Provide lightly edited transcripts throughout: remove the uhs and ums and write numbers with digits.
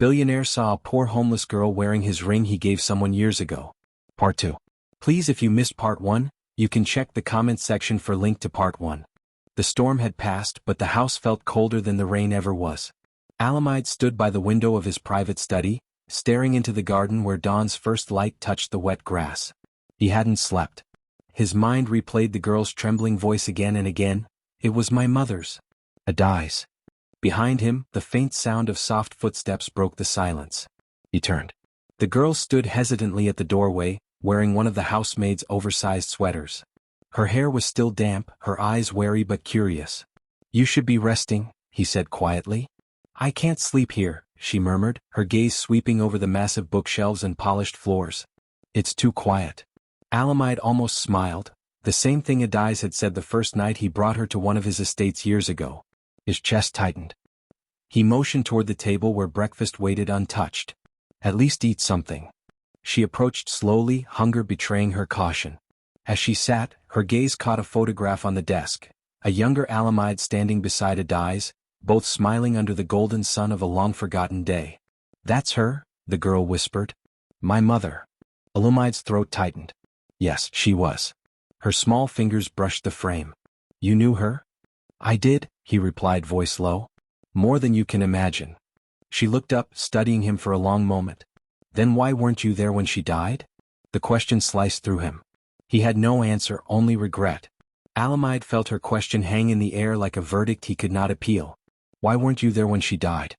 Billionaire saw a poor homeless girl wearing his ring he gave someone years ago. Part 2. Please, if you missed Part 1, you can check the comments section for link to Part 1. The storm had passed, but the house felt colder than the rain ever was. Alumide stood by the window of his private study, staring into the garden where dawn's first light touched the wet grass. He hadn't slept. His mind replayed the girl's trembling voice again and again. It was my mother's. Adai's. Behind him, the faint sound of soft footsteps broke the silence. He turned. The girl stood hesitantly at the doorway, wearing one of the housemaid's oversized sweaters. Her hair was still damp, her eyes wary but curious. You should be resting, he said quietly. I can't sleep here, she murmured, her gaze sweeping over the massive bookshelves and polished floors. It's too quiet. Alumide almost smiled, the same thing Adai's had said the first night he brought her to one of his estates years ago. His chest tightened. He motioned toward the table where breakfast waited untouched. At least eat something. She approached slowly, hunger betraying her caution. As she sat, her gaze caught a photograph on the desk, a younger Alumide standing beside Adai's, both smiling under the golden sun of a long-forgotten day. That's her, the girl whispered. My mother. Alumide's throat tightened. Yes, she was. Her small fingers brushed the frame. You knew her? I did, he replied, voice low. More than you can imagine. She looked up, studying him for a long moment. Then why weren't you there when she died? The question sliced through him. He had no answer, only regret. Alumide felt her question hang in the air like a verdict he could not appeal. Why weren't you there when she died?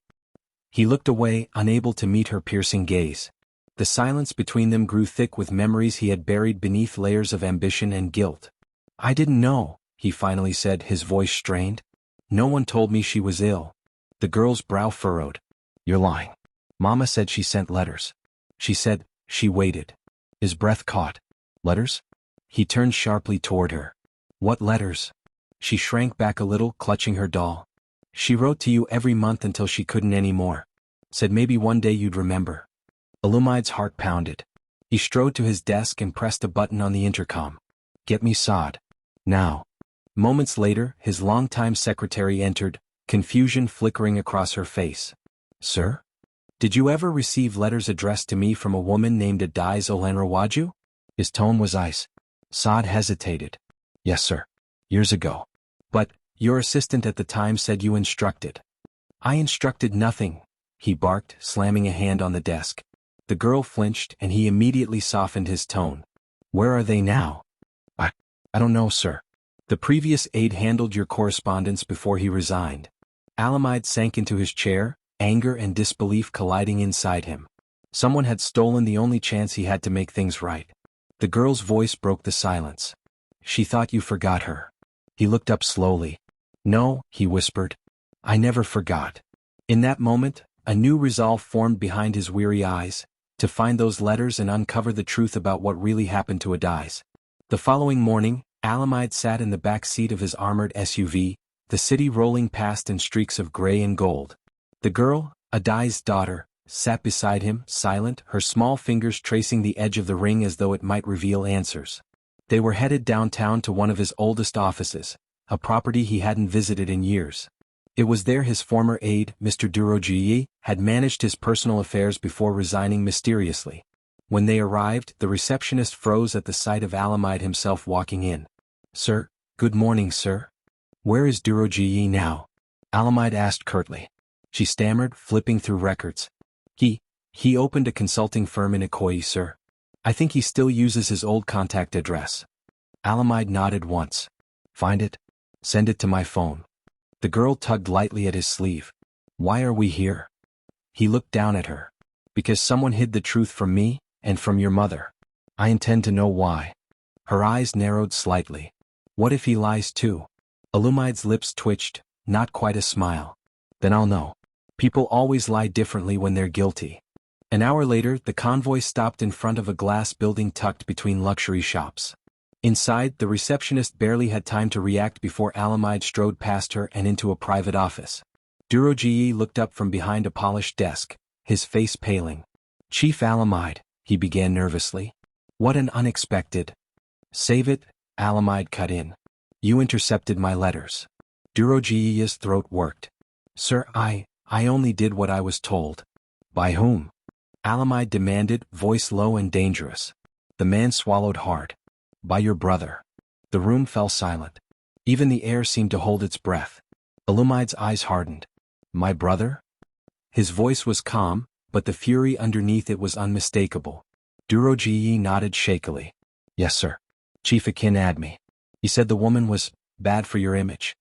He looked away, unable to meet her piercing gaze. The silence between them grew thick with memories he had buried beneath layers of ambition and guilt. I didn't know, he finally said, his voice strained. No one told me she was ill. The girl's brow furrowed. You're lying. Mama said she sent letters. She said, she waited. His breath caught. Letters? He turned sharply toward her. What letters? She shrank back a little, clutching her doll. She wrote to you every month until she couldn't anymore. Said maybe one day you'd remember. Alumide's heart pounded. He strode to his desk and pressed a button on the intercom. Get me Saad. Now. Moments later, his longtime secretary entered, confusion flickering across her face. Sir? Did you ever receive letters addressed to me from a woman named Adai's Olanrawaju? His tone was ice. Saad hesitated. Yes, sir. Years ago. But, your assistant at the time said you instructed. I instructed nothing, he barked, slamming a hand on the desk. The girl flinched and he immediately softened his tone. Where are they now? I don't know, sir. The previous aide handled your correspondence before he resigned. Alumide sank into his chair, anger and disbelief colliding inside him. Someone had stolen the only chance he had to make things right. The girl's voice broke the silence. She thought you forgot her. He looked up slowly. No, he whispered. I never forgot. In that moment, a new resolve formed behind his weary eyes, to find those letters and uncover the truth about what really happened to Adai's. The following morning, Alumide sat in the back seat of his armored SUV, the city rolling past in streaks of gray and gold. The girl, Adai's daughter, sat beside him, silent, her small fingers tracing the edge of the ring as though it might reveal answers. They were headed downtown to one of his oldest offices, a property he hadn't visited in years. It was there his former aide, Mr. Duroji, had managed his personal affairs before resigning mysteriously. When they arrived, the receptionist froze at the sight of Alumide himself walking in. Sir, good morning, sir. Where is Duroji now? Alumide asked curtly. She stammered, flipping through records. He opened a consulting firm in Ikoyi, sir. I think he still uses his old contact address. Alumide nodded once. Find it? Send it to my phone. The girl tugged lightly at his sleeve. Why are we here? He looked down at her. Because someone hid the truth from me, and from your mother. I intend to know why. Her eyes narrowed slightly. What if he lies too? Alumide's lips twitched, not quite a smile. Then I'll know. People always lie differently when they're guilty. An hour later, the convoy stopped in front of a glass building tucked between luxury shops. Inside, the receptionist barely had time to react before Alumide strode past her and into a private office. Duroji looked up from behind a polished desk, his face paling. Chief Alumide, he began nervously. What an unexpected. Save it, Alumide cut in. You intercepted my letters. Duroji's throat worked. Sir, I only did what I was told. By whom? Alumide demanded, voice low and dangerous. The man swallowed hard. By your brother. The room fell silent. Even the air seemed to hold its breath. Alumide's eyes hardened. My brother? His voice was calm, but the fury underneath it was unmistakable. Duroji nodded shakily. Yes, sir. Chief Akin Admi. He said the woman was bad for your image.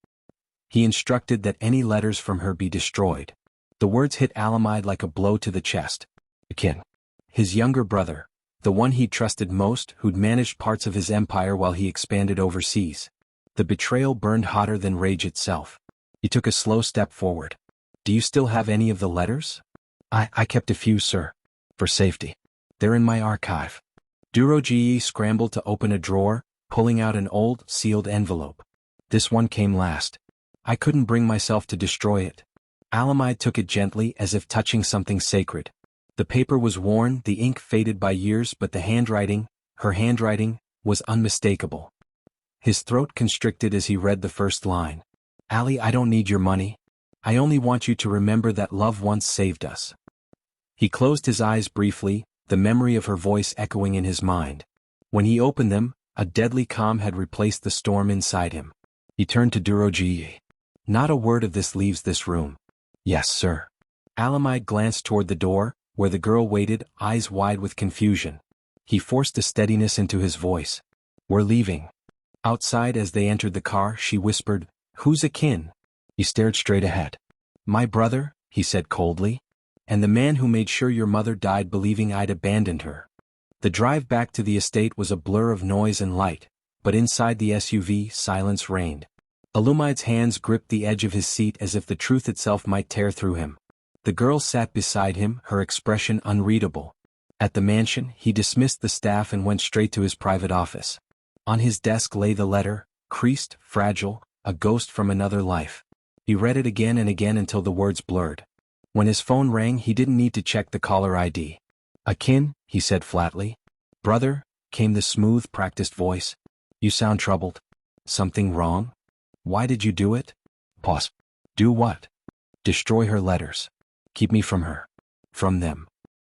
He instructed that any letters from her be destroyed. The words hit Alumide like a blow to the chest. Akin. His younger brother, the one he'd trusted most, who'd managed parts of his empire while he expanded overseas. The betrayal burned hotter than rage itself. He took a slow step forward. Do you still have any of the letters? I kept a few, sir. For safety. They're in my archive. Duroji scrambled to open a drawer, pulling out an old, sealed envelope. This one came last. I couldn't bring myself to destroy it. Alumide took it gently as if touching something sacred. The paper was worn, the ink faded by years, but the handwriting, her handwriting, was unmistakable. His throat constricted as he read the first line. Ali, I don't need your money. I only want you to remember that love once saved us. He closed his eyes briefly, the memory of her voice echoing in his mind. When he opened them, a deadly calm had replaced the storm inside him. He turned to Duroji. Not a word of this leaves this room. Yes, sir. Alumide glanced toward the door, where the girl waited, eyes wide with confusion. He forced a steadiness into his voice. We're leaving. Outside as they entered the car, she whispered, Who's Akin? He stared straight ahead. My brother, he said coldly. And the man who made sure your mother died believing I'd abandoned her. The drive back to the estate was a blur of noise and light, but inside the SUV, silence reigned. Alumide's hands gripped the edge of his seat as if the truth itself might tear through him. The girl sat beside him, her expression unreadable. At the mansion, he dismissed the staff and went straight to his private office. On his desk lay the letter, creased, fragile, a ghost from another life. He read it again and again until the words blurred. When his phone rang, he didn't need to check the caller ID. Akin, he said flatly. Brother, came the smooth, practiced voice. You sound troubled. Something wrong? Why did you do it? Pause. Do what? Destroy her letters. Keep me from her. From them.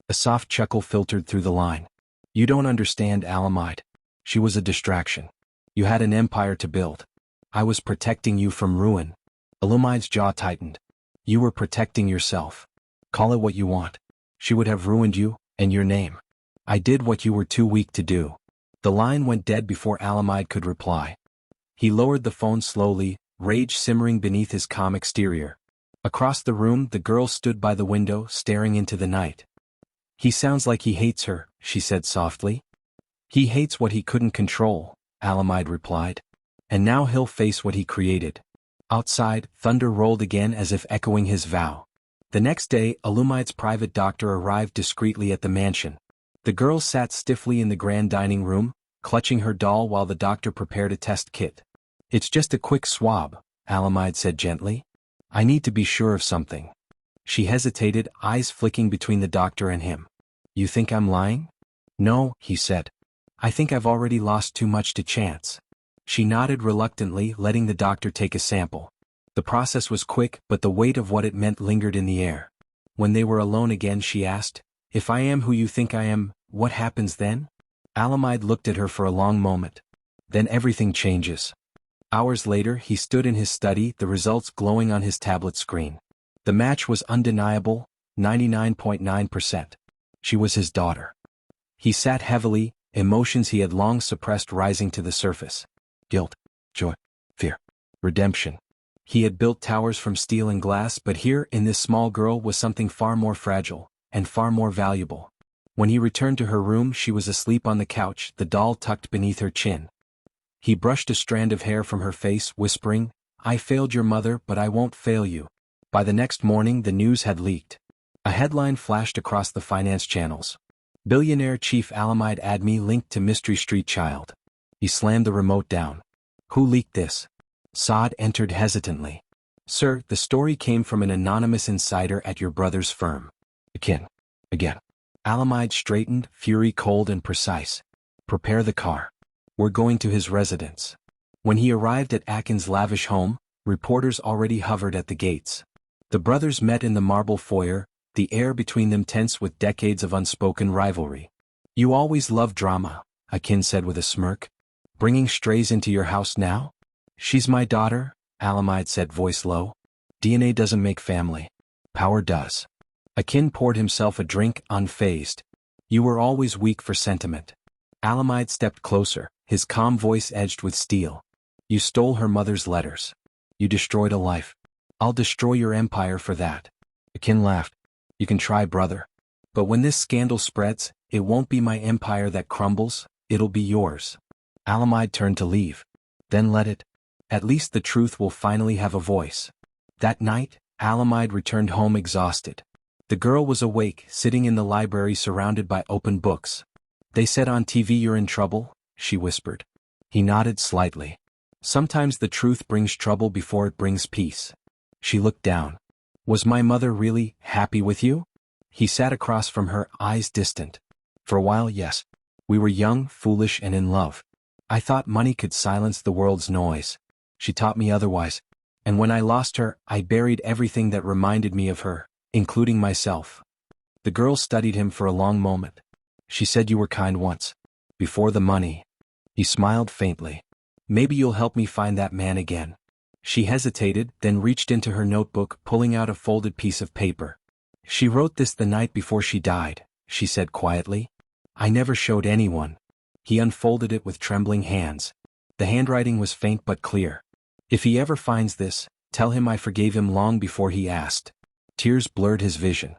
A soft chuckle filtered through the line. You don't understand, Alumide. She was a distraction. You had an empire to build. I was protecting you from ruin. Alumide's jaw tightened. You were protecting yourself. Call it what you want. She would have ruined you, and your name. I did what you were too weak to do. The line went dead before Alumide could reply. He lowered the phone slowly, rage simmering beneath his calm exterior. Across the room, the girl stood by the window, staring into the night. He sounds like he hates her, she said softly. He hates what he couldn't control, Alumide replied. And now he'll face what he created. Outside, thunder rolled again as if echoing his vow. The next day, Alumide's private doctor arrived discreetly at the mansion. The girl sat stiffly in the grand dining room, clutching her doll while the doctor prepared a test kit. It's just a quick swab, Alumide said gently. I need to be sure of something. She hesitated, eyes flicking between the doctor and him. You think I'm lying? No, he said. I think I've already lost too much to chance. She nodded reluctantly, letting the doctor take a sample. The process was quick, but the weight of what it meant lingered in the air. When they were alone again, she asked, If I am who you think I am, what happens then? Alumide looked at her for a long moment. Then everything changes. Hours later, he stood in his study, the results glowing on his tablet screen. The match was undeniable, 99.9%. She was his daughter. He sat heavily, emotions he had long suppressed rising to the surface. Guilt, joy, fear, redemption. He had built towers from steel and glass, but here, in this small girl, was something far more fragile, and far more valuable. When he returned to her room, she was asleep on the couch, the doll tucked beneath her chin. He brushed a strand of hair from her face, whispering, I failed your mother, but I won't fail you. By the next morning, the news had leaked. A headline flashed across the finance channels. Billionaire Chief Alumide Admi linked to Mystery Street Child. He slammed the remote down. Who leaked this? Saad entered hesitantly. Sir, the story came from an anonymous insider at your brother's firm. Akin. Again. Alumide straightened, fury cold and precise. Prepare the car. We're going to his residence. When he arrived at Akin's lavish home, reporters already hovered at the gates. The brothers met in the marble foyer, the air between them tense with decades of unspoken rivalry. You always loved drama, Akin said with a smirk. Bringing strays into your house now? She's my daughter, Alumide said, voice low. DNA doesn't make family. Power does. Akin poured himself a drink, unfazed. You were always weak for sentiment. Alumide stepped closer, his calm voice edged with steel. You stole her mother's letters. You destroyed a life. I'll destroy your empire for that. Akin laughed. You can try, brother. But when this scandal spreads, it won't be my empire that crumbles, it'll be yours. Alumide turned to leave. Then let it. At least the truth will finally have a voice. That night, Alumide returned home exhausted. The girl was awake, sitting in the library surrounded by open books. They said on TV you're in trouble, she whispered. He nodded slightly. Sometimes the truth brings trouble before it brings peace. She looked down. Was my mother really happy with you? He sat across from her, eyes distant. For a while, yes. We were young, foolish, and in love. I thought money could silence the world's noise. She taught me otherwise. And when I lost her, I buried everything that reminded me of her, including myself. The girl studied him for a long moment. She said you were kind once. Before the money. He smiled faintly. Maybe you'll help me find that man again. She hesitated, then reached into her notebook, pulling out a folded piece of paper. She wrote this the night before she died, she said quietly. I never showed anyone. He unfolded it with trembling hands. The handwriting was faint but clear. If he ever finds this, tell him I forgave him long before he asked. Tears blurred his vision.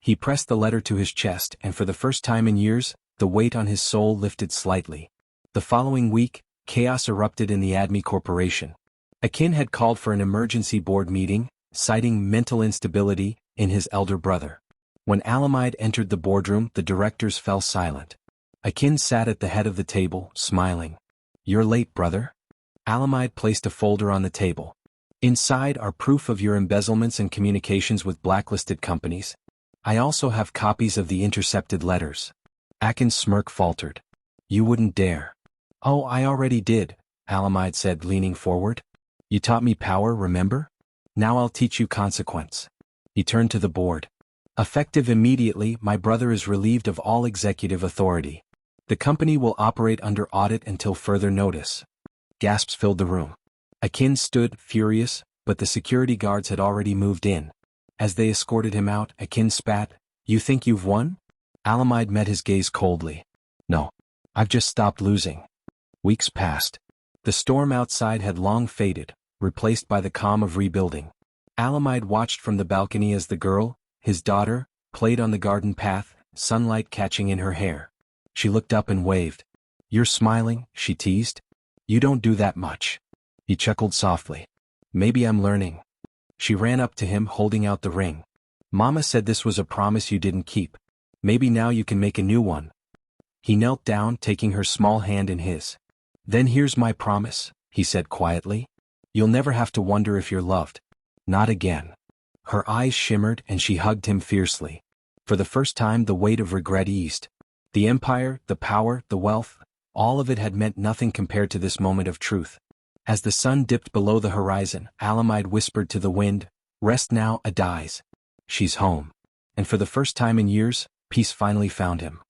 He pressed the letter to his chest, and for the first time in years, the weight on his soul lifted slightly. The following week, chaos erupted in the Admi Corporation. Akin had called for an emergency board meeting, citing mental instability in his elder brother. When Alumide entered the boardroom, the directors fell silent. Akin sat at the head of the table, smiling. You're late, brother. Alumide placed a folder on the table. Inside are proof of your embezzlements and communications with blacklisted companies. I also have copies of the intercepted letters. Akin's smirk faltered. You wouldn't dare. Oh, I already did, Alumide said, leaning forward. You taught me power, remember? Now I'll teach you consequence. He turned to the board. Effective immediately, my brother is relieved of all executive authority. The company will operate under audit until further notice. Gasps filled the room. Akin stood, furious, but the security guards had already moved in. As they escorted him out, Akin spat. You think you've won? Alumide met his gaze coldly. No. I've just stopped losing. Weeks passed. The storm outside had long faded, replaced by the calm of rebuilding. Alumide watched from the balcony as the girl, his daughter, played on the garden path, sunlight catching in her hair. She looked up and waved. You're smiling, she teased. You don't do that much. He chuckled softly. Maybe I'm learning. She ran up to him, holding out the ring. Mama said this was a promise you didn't keep. Maybe now you can make a new one. He knelt down, taking her small hand in his. Then here's my promise, he said quietly. You'll never have to wonder if you're loved. Not again. Her eyes shimmered and she hugged him fiercely. For the first time the weight of regret eased. The empire, the power, the wealth, all of it had meant nothing compared to this moment of truth. As the sun dipped below the horizon, Alumide whispered to the wind, Rest now, Adiz. She's home. And for the first time in years, peace finally found him.